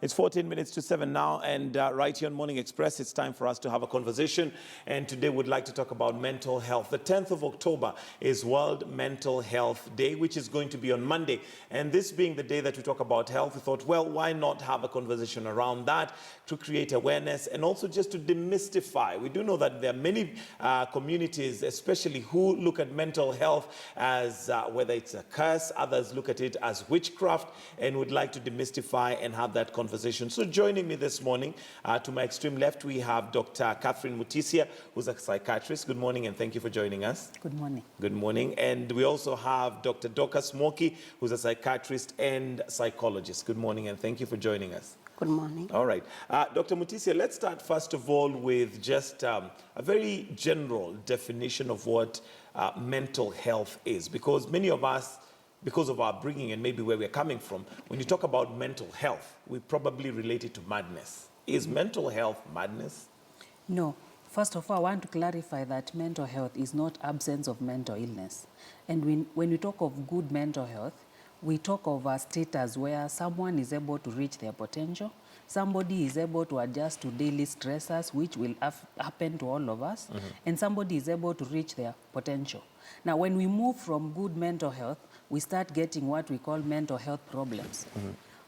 It's 14 minutes to 7 now, and right here on Morning Express, it's time for us to have a conversation. And today we'd like to talk about mental health. The 10th of October is World Mental Health Day, which is going to be on Monday. And this being the day that we talk about health, we thought, well, why not have a conversation around that to create awareness and also just to demystify. We do know that there are many communities, especially who look at mental health as whether it's a curse, others look at it as witchcraft, and would like to demystify and have that conversation. So joining me this morning, to my extreme left, we have Dr. Catherine Mutisia, who's a psychiatrist. Good morning, and thank you for joining us. Good morning. Good morning. And we also have Dr. Dorcas Smoky, who's a psychiatrist and psychologist. Good morning, and thank you for joining us. Good morning. All right. Dr. Mutisia, let's start first of all with just a very general definition of what mental health is, because many of us, because of our bringing and maybe where we're coming from, when you talk about mental health, we probably relate it to madness. Is mental health madness? No. First of all, I want to clarify that mental health is not absence of mental illness. And when we talk of good mental health, we talk of a status where someone is able to reach their potential, somebody is able to adjust to daily stressors, which will happen to all of us, and somebody is able to reach their potential. Now, when we move from good mental health, we start getting what we call mental health problems.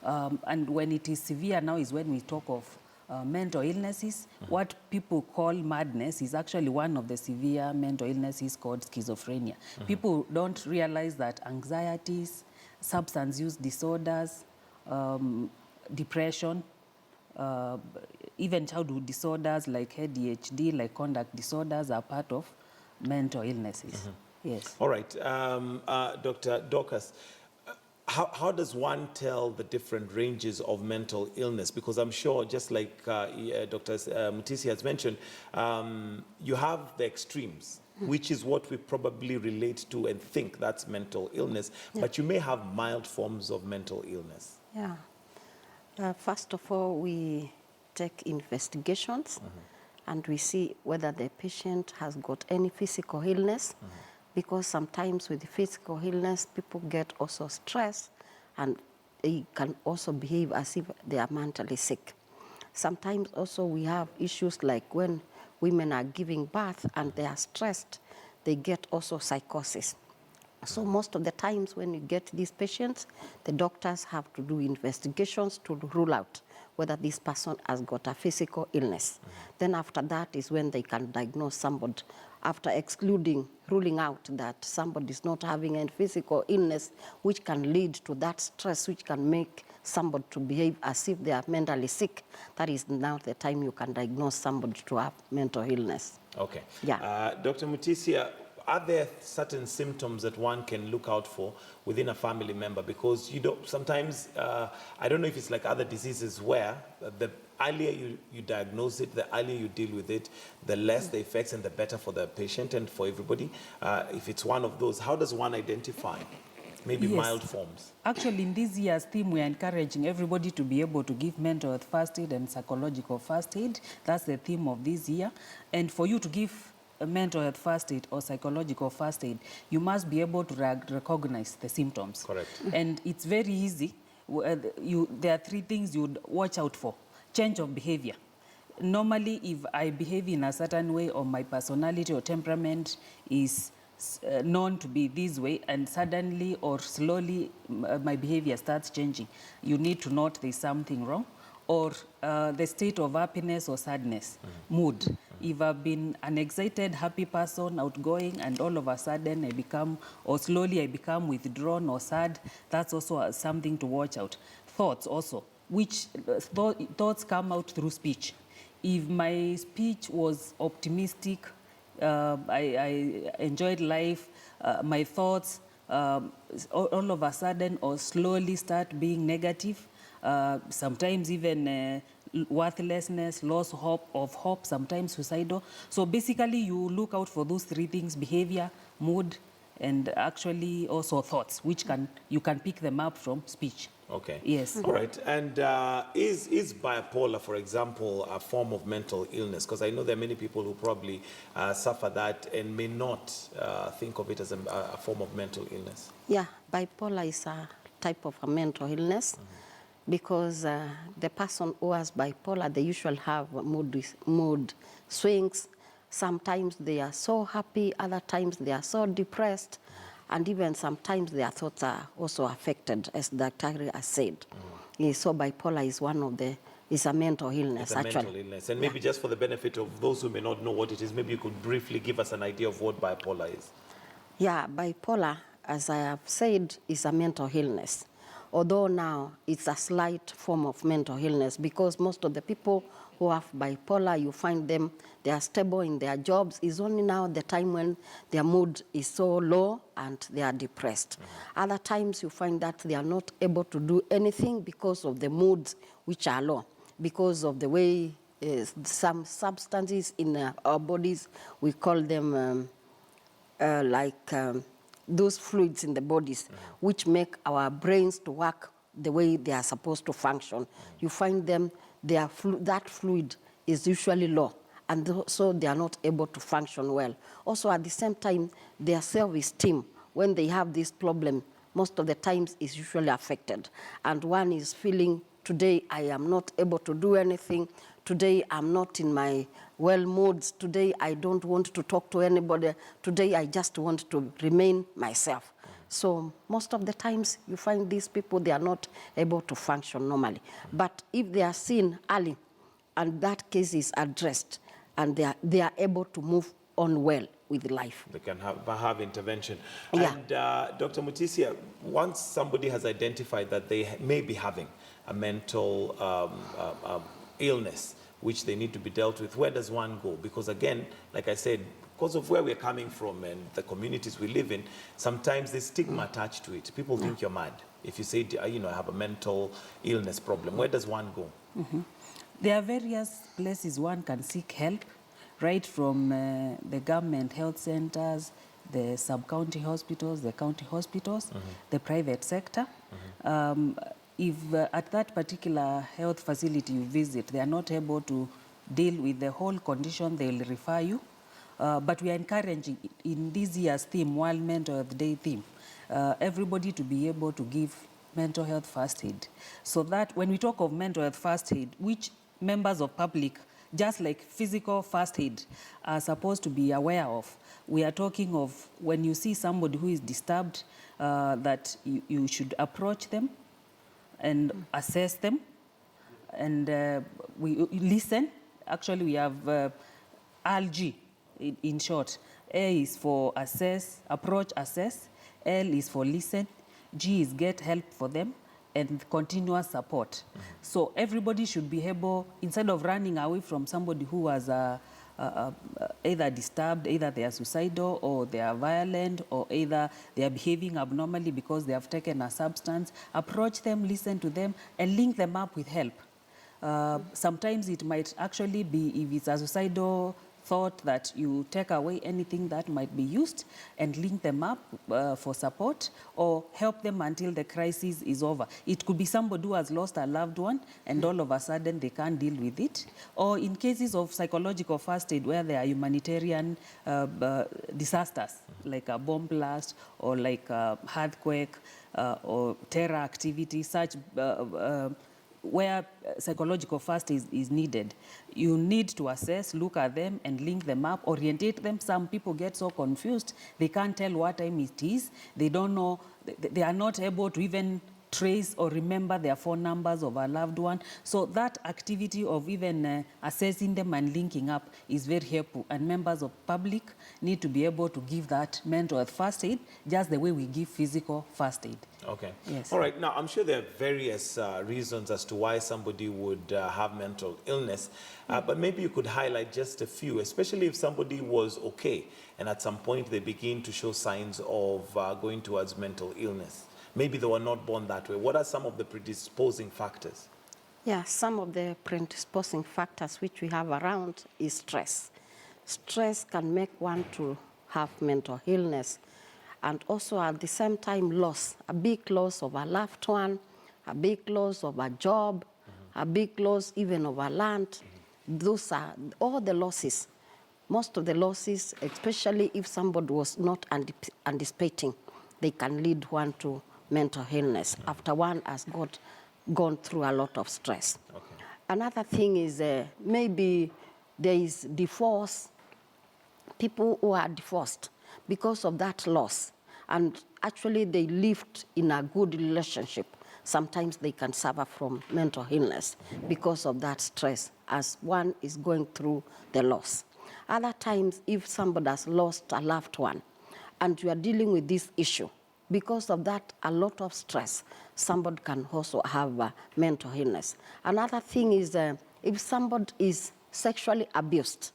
And when it is severe now is when we talk of mental illnesses. What people call madness is actually one of the severe mental illnesses called schizophrenia. People don't realize that anxieties, substance use disorders, depression, even childhood disorders like ADHD, like conduct disorders are part of mental illnesses. Yes. All right. Dr. Dorcas, how does one tell the different ranges of mental illness? Because I'm sure, just like Dr. Mutisia has mentioned, you have the extremes, which is what we probably relate to and think that's mental illness, but you may have mild forms of mental illness. Yeah. First of all, we take investigations and we see whether the patient has got any physical illness, because sometimes with the physical illness, people get also stressed and they can also behave as if they are mentally sick. Sometimes also we have issues like when women are giving birth and they are stressed, they get also psychosis. So most of the times when you get these patients, the doctors have to do investigations to rule out whether this person has got a physical illness. Then after that is when they can diagnose somebody, after ruling out that somebody is not having a physical illness, which can lead to that stress, which can make somebody to behave as if they are mentally sick. That is now the time you can diagnose somebody to have mental illness. Okay. Yeah. Dr. Mutisia, are there certain symptoms that one can look out for within a family member? Because sometimes, I don't know if it's like other diseases where the earlier you diagnose it, the earlier you deal with it, the less the effects and the better for the patient and for everybody. If it's one of those, how does one identify maybe mild forms? Actually, in this year's theme, we are encouraging everybody to be able to give mental health first aid and psychological first aid. That's the theme of this year. And for you to give a mental health first aid or psychological first aid, you must be able to recognize the symptoms. Correct. And it's very easy. There are three things you would watch out for. Change of behavior. Normally, if I behave in a certain way or my personality or temperament is known to be this way, and suddenly or slowly my behavior starts changing, you need to note there's something wrong. Or the state of happiness or sadness, mood. If I've been an excited, happy person, outgoing, and all of a sudden I become, or slowly I become withdrawn or sad, that's also something to watch out. Thoughts also, which thoughts come out through speech. If my speech was optimistic, I enjoyed life, my thoughts all of a sudden or slowly start being negative, sometimes even worthlessness, loss of hope, sometimes suicidal. So basically you look out for those three things: behavior, mood, and actually also thoughts, which you can pick them up from speech. Okay. Yes. All right. And is bipolar, for example, a form of mental illness? Because I know there are many people who probably suffer that and may not think of it as a form of mental illness. Yeah, bipolar is a type of a mental illness. because the person who has bipolar, they usually have mood swings. Sometimes they are so happy, other times they are so depressed, and even sometimes their thoughts are also affected, as Dr. has said. So bipolar is one of the, is a mental illness, It's a actually. mental illness. And maybe just for the benefit of those who may not know what it is, maybe you could briefly give us an idea of what bipolar is. Yeah, bipolar, as I have said, is a mental illness. Although now it's a slight form of mental illness, because most of the people who have bipolar, you find them, they are stable in their jobs. It's only now the time when their mood is so low and they are depressed. Other times you find that they are not able to do anything because of the moods which are low, because of the way some substances in our bodies, we call them those fluids in the bodies, which make our brains to work the way they are supposed to function. You find them, that fluid is usually low, and so they are not able to function well. Also, at the same time, their self-esteem, when they have this problem, most of the times is usually affected. And one is feeling, today I am not able to do anything, today I'm not in my well moods, today I don't want to talk to anybody, today I just want to remain myself. So most of the times you find these people, they are not able to function normally. But if they are seen early and that case is addressed, and they are able to move on well with life. They can have intervention. Yeah. And Dr. Mutisia, once somebody has identified that they may be having a mental illness, which they need to be dealt with, where does one go? Because again, like I said, because of where we're coming from and the communities we live in, sometimes there's stigma attached to it. People think you're mad. If you say, you know, I have a mental illness problem, where does one go? There are various places one can seek help, right from the government health centers, the sub-county hospitals, the county hospitals, the private sector. If at that particular health facility you visit, they are not able to deal with the whole condition, they'll refer you. But we are encouraging, in this year's theme, World Mental Health Day theme, everybody to be able to give mental health first aid. So that when we talk of mental health first aid, which members of public, just like physical first aid, are supposed to be aware of, we are talking of when you see somebody who is disturbed, that you should approach them and assess them, and we listen. Actually, we have ALG, in short. A is for assess, approach, assess. L is for listen. G is get help for them, and continuous support. So everybody should be able, instead of running away from somebody who was either disturbed, either they are suicidal, or they are violent, or either they are behaving abnormally because they have taken a substance, approach them, listen to them, and link them up with help. Sometimes it might actually be, if it's a suicidal thought, that you take away anything that might be used and link them up for support, or help them until the crisis is over. It could be somebody who has lost a loved one and all of a sudden they can't deal with it. Or in cases of psychological first aid where there are humanitarian disasters, like a bomb blast or like a earthquake or terror activity, such where psychological first is needed. You need to assess, look at them and link them up, orientate them. Some people get so confused, they can't tell what time it is. They don't know, they are not able to even trace or remember their phone numbers of a loved one. So that activity of even assessing them and linking up is very helpful. And members of public need to be able to give that mental health first aid just the way we give physical first aid. Okay. Yes. All right. Now, I'm sure there are various reasons as to why somebody would have mental illness, but maybe you could highlight just a few, especially if somebody was okay and at some point they begin to show signs of going towards mental illness. Maybe they were not born that way. What are some of the predisposing factors? Yeah, some of the predisposing factors which we have around is stress. Stress can make one to have mental illness, and also at the same time loss, a big loss of a loved one, a big loss of a job, a big loss even of a land. Those are all the losses. Most of the losses, especially if somebody was not anticipating, they can lead one to mental illness after one has got gone through a lot of stress. Okay. Another thing is maybe there is divorce, people who are divorced because of that loss, and actually they lived in a good relationship. Sometimes they can suffer from mental illness because of that stress as one is going through the loss. Other times, if somebody has lost a loved one and you are dealing with this issue, because of that, a lot of stress, somebody can also have mental illness. Another thing is if somebody is sexually abused,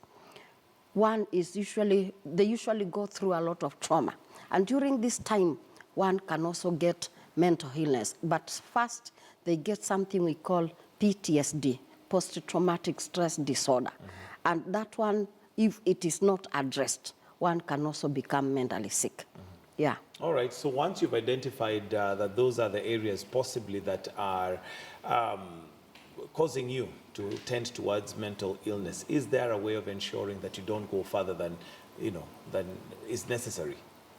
they usually go through a lot of trauma. And during this time, one can also get mental illness. But first, they get something we call PTSD, post-traumatic stress disorder. And that one, if it is not addressed, one can also become mentally sick. Yeah. All right, so once you've identified that those are the areas possibly that are causing you to tend towards mental illness, is there a way of ensuring that you don't go further than, than is necessary?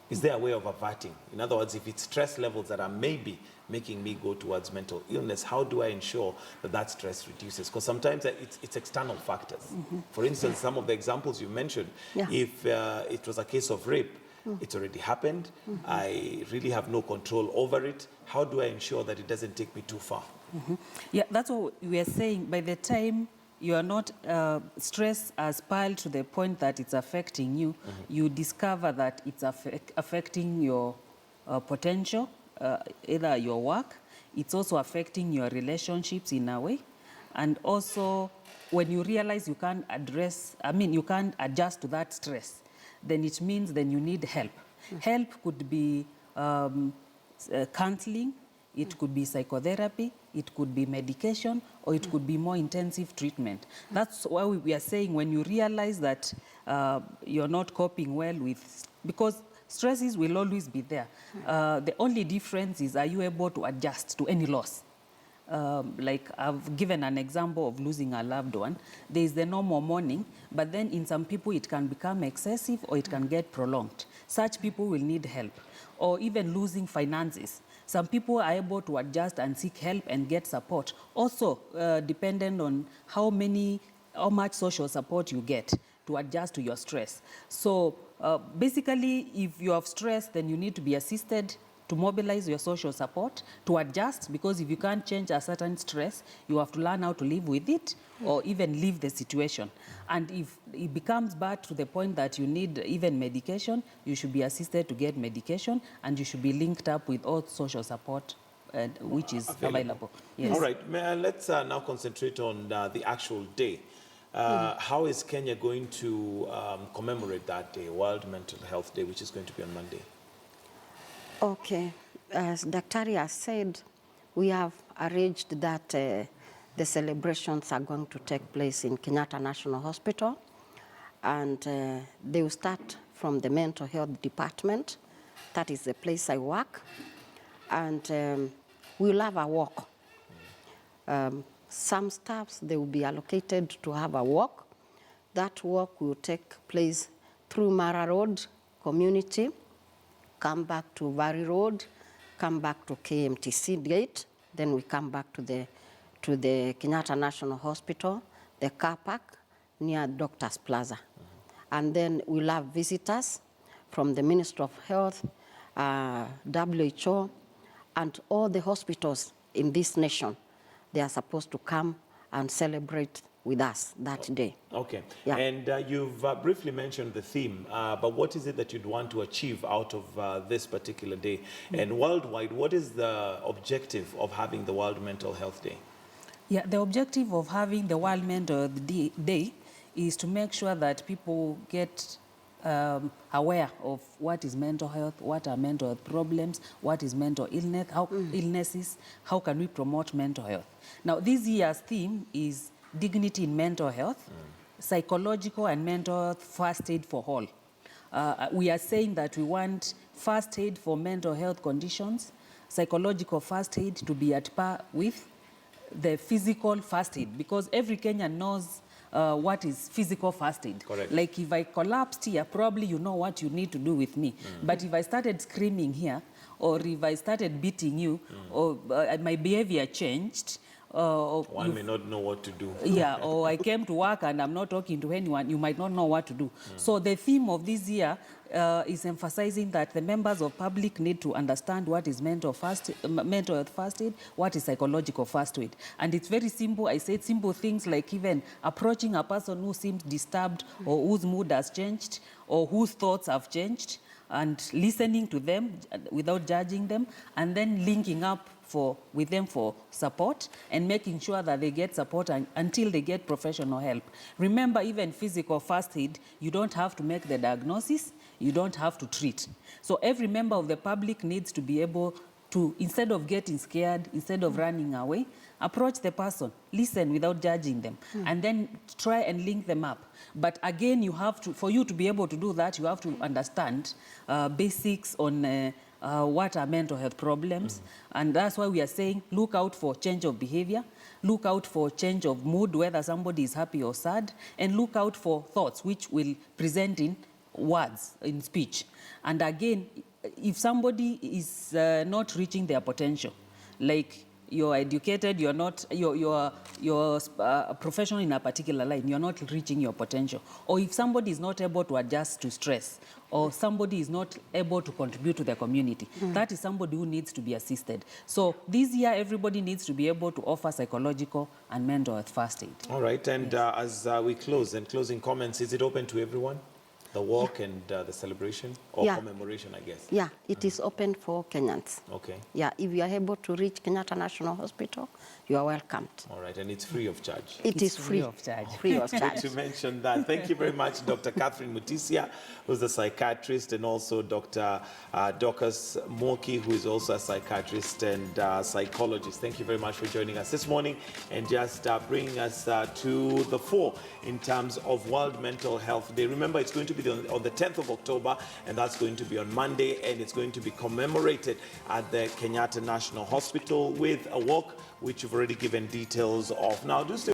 Is there a way of averting? In other words, if it's stress levels that are maybe making me go towards mental illness, how do I ensure that that stress reduces? Because sometimes it's external factors. For instance, some of the examples you mentioned, if it was a case of rape, it's already happened, I really have no control over it. How do I ensure that it doesn't take me too far? Yeah, that's what we are saying. By the time you are not, stress has piled to the point that it's affecting you, you discover that it's affecting your potential, either your work, it's also affecting your relationships in a way. And also, when you realize you can't you can't adjust to that stress, then it means then you need help. Help could be counseling, it could be psychotherapy, it could be medication, or it could be more intensive treatment. That's why we are saying when you realize that you're not coping well with, because stresses will always be there. The only difference is, are you able to adjust to any loss? Like I've given an example of losing a loved one. There is the normal mourning, but then in some people it can become excessive or it can get prolonged. Such people will need help. Or even losing finances. Some people are able to adjust and seek help and get support. Also, dependent on how much social support you get to adjust to your stress. So basically, if you have stress, then you need to be assisted to mobilize your social support, to adjust, because if you can't change a certain stress, you have to learn how to live with it or even leave the situation. And if it becomes bad to the point that you need even medication, you should be assisted to get medication, and you should be linked up with all social support which is available. Yes. All right, let's now concentrate on the actual day. How is Kenya going to commemorate that day, World Mental Health Day, which is going to be on Monday? Okay, as Daktari has said, we have arranged that the celebrations are going to take place in Kenyatta National Hospital, and they will start from the mental health department. That is the place I work, and we'll have a walk. Some staffs, they will be allocated to have a walk. That walk will take place through Mombasa Road community, come back to Valley Road, come back to KMTC gate, then we come back to the Kenyatta National Hospital, the car park near Doctor's Plaza. And then we'll have visitors from the Ministry of Health, WHO, and all the hospitals in this nation. They are supposed to come and celebrate with us that day. Okay. Yeah. And you've briefly mentioned the theme, but what is it that you'd want to achieve out of this particular day? And worldwide, what is the objective of having the World Mental Health Day? Yeah, the objective of having the World Mental Health Day is to make sure that people get aware of what is mental health, what are mental health problems, what is mental illness, how illnesses, how can we promote mental health. Now, this year's theme is dignity in mental health, psychological and mental health first aid for all. We are saying that we want first aid for mental health conditions, psychological first aid to be at par with the physical first aid, because every Kenyan knows what is physical first aid. Correct. Like if I collapsed here, probably you know what you need to do with me. But if I started screaming here, or if I started beating you, or my behavior changed, or One may not know what to do. yeah, or I came to work and I'm not talking to anyone, you might not know what to do. So the theme of this year is emphasizing that the members of public need to understand what is mental health first aid, what is psychological first aid. And it's very simple. I said simple things like even approaching a person who seems disturbed or whose mood has changed or whose thoughts have changed, and listening to them without judging them, and then linking up with them for support and making sure that they get support until they get professional help. Remember, even physical first aid, you don't have to make the diagnosis, you don't have to treat. So every member of the public needs to be able to, instead of getting scared, instead of running away, approach the person, listen without judging them, and then try and link them up. But again, you have to, for you to be able to do that, you have to understand basics on what are mental health problems. And that's why we are saying, look out for change of behavior, look out for change of mood, whether somebody is happy or sad, and look out for thoughts which will present in words, in speech. And again, if somebody is not reaching their potential, like you're educated, you're a professional in a particular line, you're not reaching your potential. Or if somebody is not able to adjust to stress, or somebody is not able to contribute to the community, that is somebody who needs to be assisted. So this year, everybody needs to be able to offer psychological and mental health first aid. All right, and as we close, and closing comments, is it open to everyone? The walk and the celebration or commemoration, I guess? Yeah, it is open for Kenyans. Okay. Yeah, if you are able to reach Kenyatta National Hospital, you are welcomed. All right, and it's free of charge. It's free of charge. Free of charge. Good to mention that. Thank you very much, Dr. Catherine Mutisia, who's a psychiatrist, and also Dr. Dorcas Moki, who is also a psychiatrist and psychologist. Thank you very much for joining us this morning and just bringing us to the fore in terms of World Mental Health Day. Remember, it's going to be on the 10th of October, and that's going to be on Monday, and it's going to be commemorated at the Kenyatta National Hospital with a walk, which you've already given details of. Now, do stay